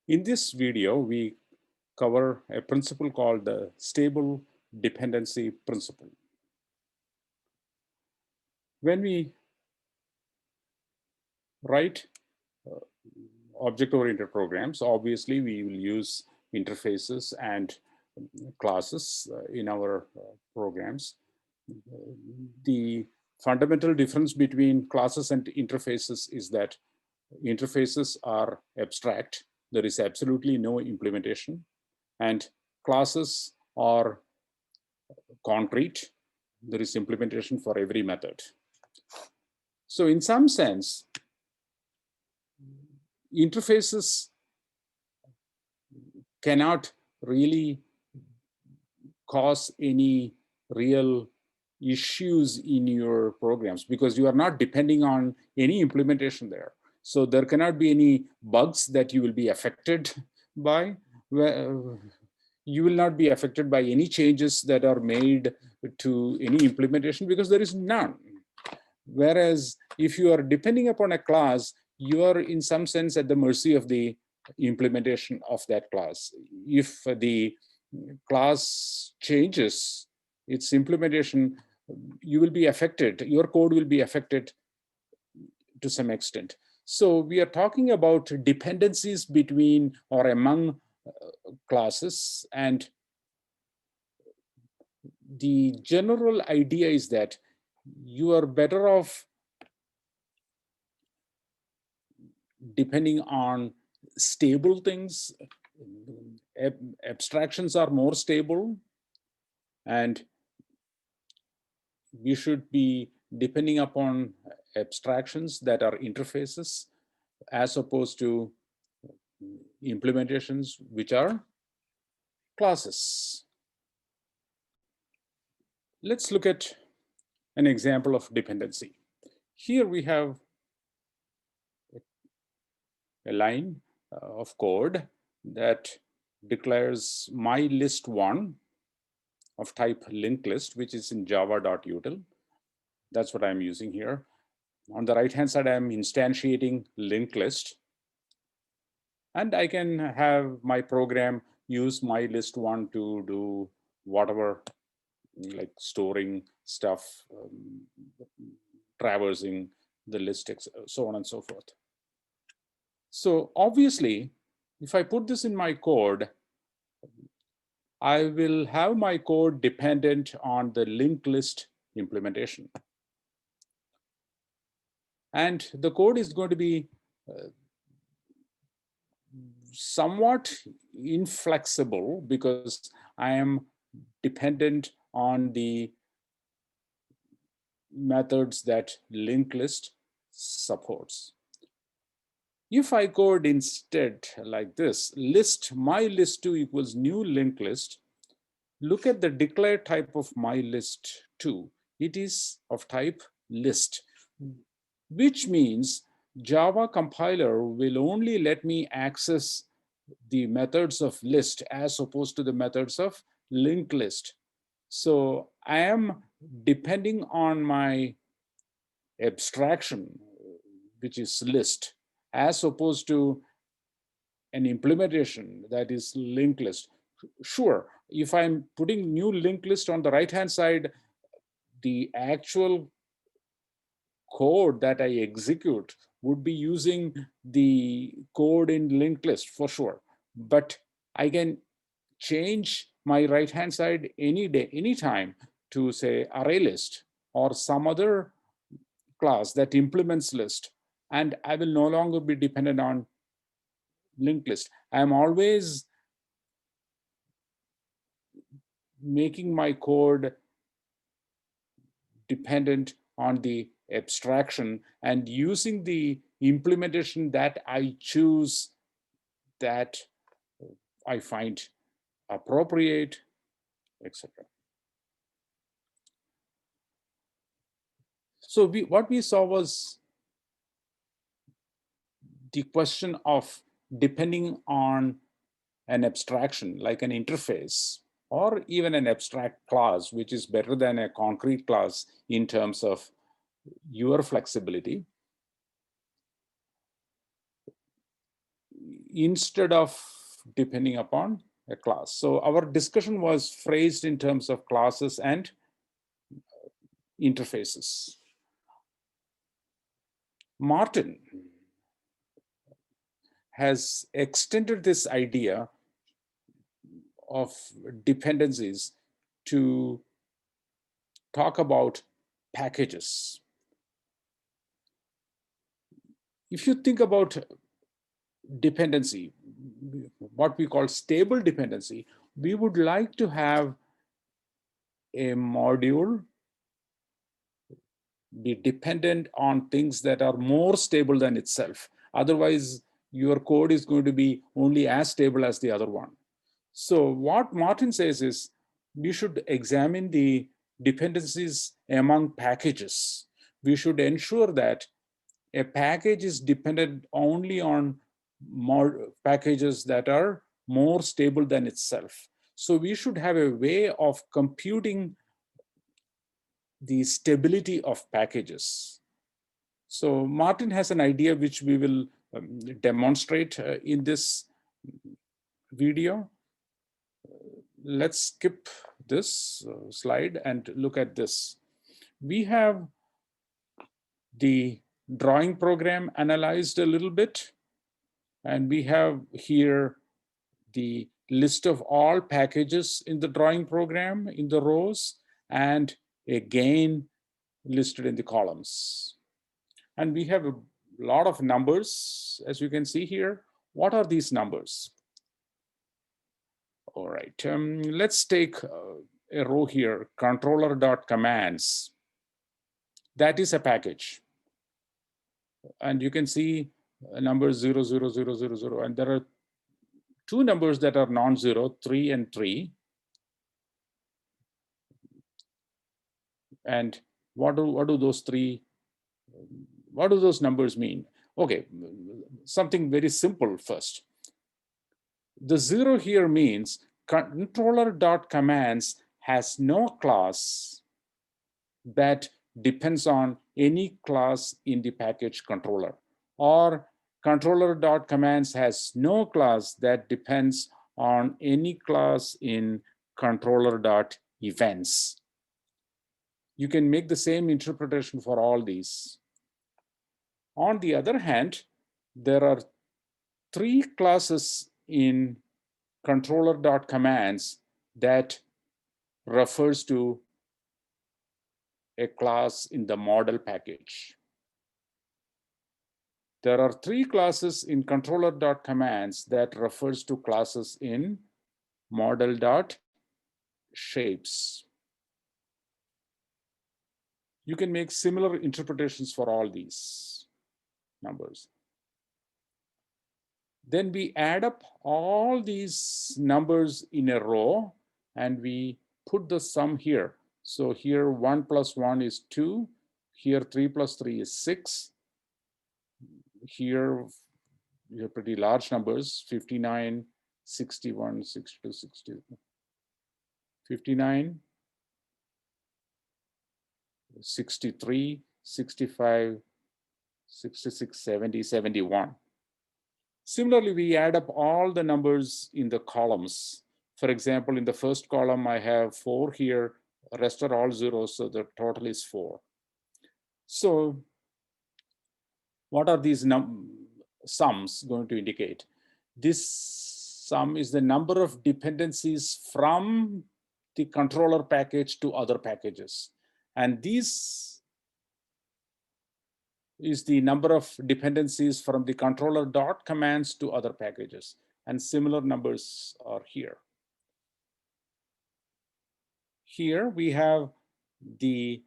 In this video, we cover a principle called the stable dependency principle. When we write object-oriented programs, obviously we will use interfaces and classes in our programs. The fundamental difference between classes and interfaces is that interfaces are abstract. There is absolutely no implementation, and classes are concrete. There is implementation for every method. So in some sense, interfaces cannot really cause any real issues in your programs because you are not depending on any implementation there. So there cannot be any bugs that you will be affected by. You will not be affected by any changes that are made to any implementation because there is none. Whereas if you are depending upon a class, you are in some sense at the mercy of the implementation of that class. If the class changes its implementation, you will be affected, your code will be affected to some extent. So we are talking about dependencies between or among classes, and the general idea is that you are better off depending on stable things. Abstractions are more stable, and we should be depending upon abstractions that are interfaces as opposed to implementations which are classes. Let's look at an example of dependency. Here we have a line of code that declares my list1 of type linked list, which is in java.util. That's what I'm using here. On the right-hand side, I'm instantiating linked list. And I can have my program use my list1 to do whatever, like storing stuff, traversing the list, so on and so forth. So obviously, if I put this in my code, I will have my code dependent on the linked list implementation. And the code is going to be somewhat inflexible because I am dependent on the methods that linked list supports. If I code instead like this, list my list2 equals new linked list, look at the declared type of my list2. It is of type list, which means Java compiler will only let me access the methods of list as opposed to the methods of linked list. So I am depending on my abstraction, which is list, as opposed to an implementation that is linked list. Sure, if I'm putting new linked list on the right-hand side, the actual code that I execute would be using the code in linked list for sure. But I can change my right-hand side any day, anytime to say array list or some other class that implements list, and I will no longer be dependent on linked list. I'm always making my code dependent on the abstraction and using the implementation that I choose, that I find appropriate, etc. So what we saw was the question of depending on an abstraction like an interface or even an abstract class, which is better than a concrete class in terms of your flexibility. instead of depending upon a class. So our discussion was phrased in terms of classes and interfaces. Martin has extended this idea of dependencies to talk about packages. If you think about dependency, what we call stable dependency, we would like to have a module be dependent on things that are more stable than itself. Otherwise, your code is going to be only as stable as the other one. So what Martin says is we should examine the dependencies among packages. We should ensure that a package is dependent only on more packages that are more stable than itself. So we should have a way of computing the stability of packages. So Martin has an idea which we will demonstrate in this video. Let's skip this slide and look at this. We have the drawing program analyzed a little bit, and we have here the list of all packages in the drawing program in the rows, and again listed in the columns. And we have a lot of numbers, as you can see here. What are these numbers? All right, let's take a row here, controller.commands. That is a package. And you can see numbers 0, 0, 0, 0, 0. And there are two numbers that are non-zero, 3 and 3. And what do those numbers mean? Okay, something very simple first. The 0 here means controller.commands has no class that depends on any class in the package controller, or controller.commands has no class that depends on any class in controller.events. You can make the same interpretation for all these. On the other hand, there are three classes in controller.commands that refers to a class in the model package. There are three classes in controller.commands that refers to classes in model.shapes. You can make similar interpretations for all these numbers. Then we add up all these numbers in a row and we put the sum here. So here 1 plus 1 is 2. Here 3 plus 3 is 6. Here we have pretty large numbers, 59, 61, 62, 60, 59, 63, 65, 66, 70, 71. Similarly, we add up all the numbers in the columns. For example, in the first column, I have 4 here, rest are all zeros, so the total is 4. So what are these sums going to indicate? This sum is the number of dependencies from the controller package to other packages. And this is the number of dependencies from the controller.commands to other packages. And similar numbers are here. Here we have the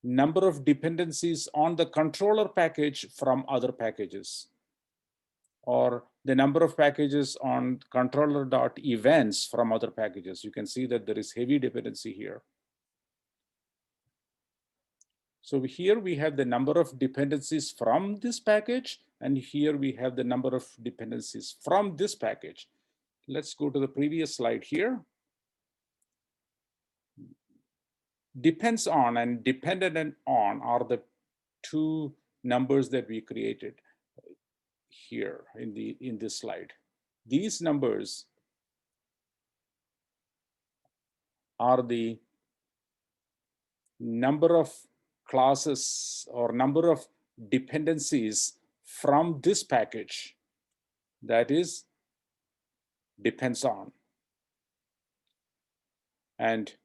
number of dependencies on the controller package from other packages, or the number of packages on controller.events from other packages. You can see that there is heavy dependency here. So here we have the number of dependencies from this package, and here we have the number of dependencies from this package. Let's go to the previous slide here. Depends on and dependent on are the two numbers that we created here in this slide. These numbers are the number of classes or number of dependencies from this package that is depends on, and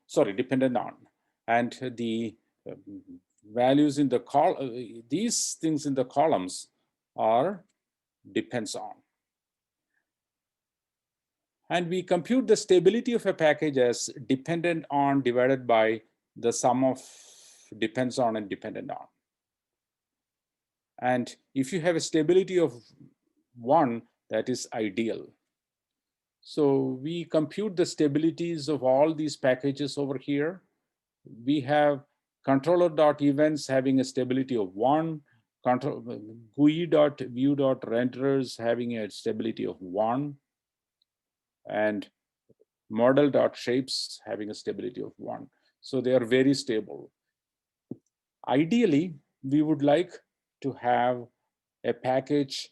sorry, dependent on, and the values in the these things in the columns are depends on. And we compute the stability of a package as dependent on divided by the sum of depends on and dependent on. And if you have a stability of 1, that is ideal. So we compute the stabilities of all these packages over here. We have controller.events having a stability of 1, GUI.view.renderers having a stability of 1, and model.shapes having a stability of 1. So they are very stable. Ideally, we would like to have a package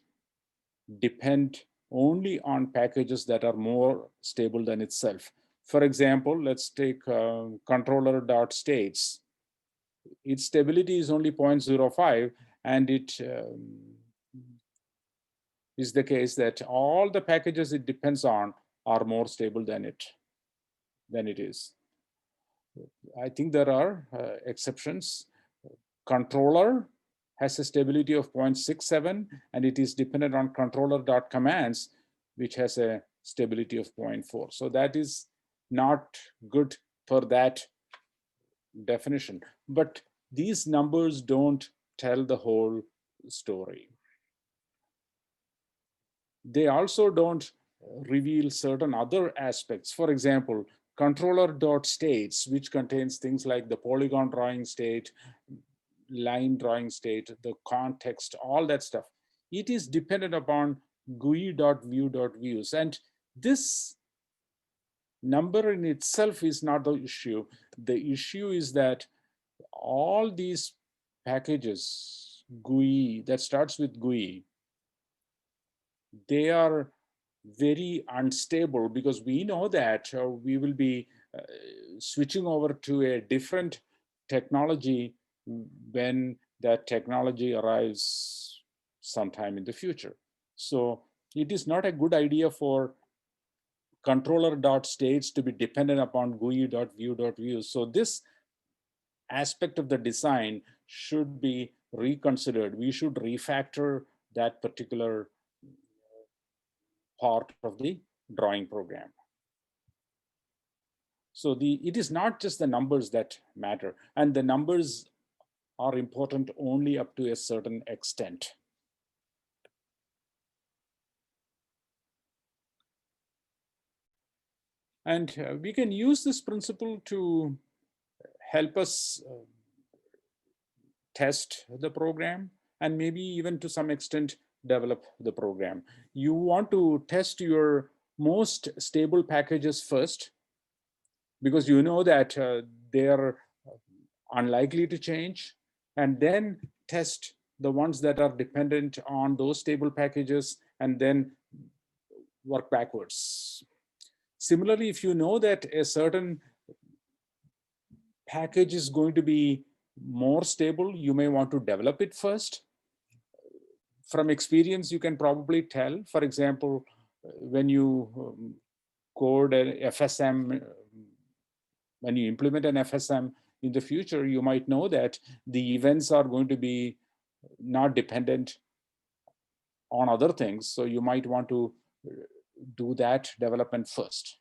depend only on packages that are more stable than itself. For example, let's take controller.states. Its stability is only 0.05, and it is the case that all the packages it depends on are more stable than it is. I think there are exceptions. Controller has a stability of 0.67, and it is dependent on controller.commands, which has a stability of 0.4. So that is not good for that definition. But these numbers don't tell the whole story. They also don't reveal certain other aspects. For example, controller.states, which contains things like the polygon drawing state, line drawing state, the context, all that stuff. It is dependent upon GUI.view.views. And this number in itself is not the issue. The issue is that all these packages, GUI, that starts with GUI, they are very unstable because we know that we will be switching over to a different technology when that technology arrives sometime in the future. So it is not a good idea for controller.states to be dependent upon GUI.view.views. So this aspect of the design should be reconsidered. We should refactor that particular part of the drawing program. So it is not just the numbers that matter, and the numbers are important only up to a certain extent. And we can use this principle to help us test the program, and maybe even to some extent develop the program. You want to test your most stable packages first, because you know that they are unlikely to change, and then test the ones that are dependent on those stable packages, and then work backwards. Similarly, if you know that a certain package is going to be more stable, you may want to develop it first. From experience, you can probably tell. For example, when you code an FSM, when you implement an FSM in the future, you might know that the events are going to be not dependent on other things. So you might want to do that development first.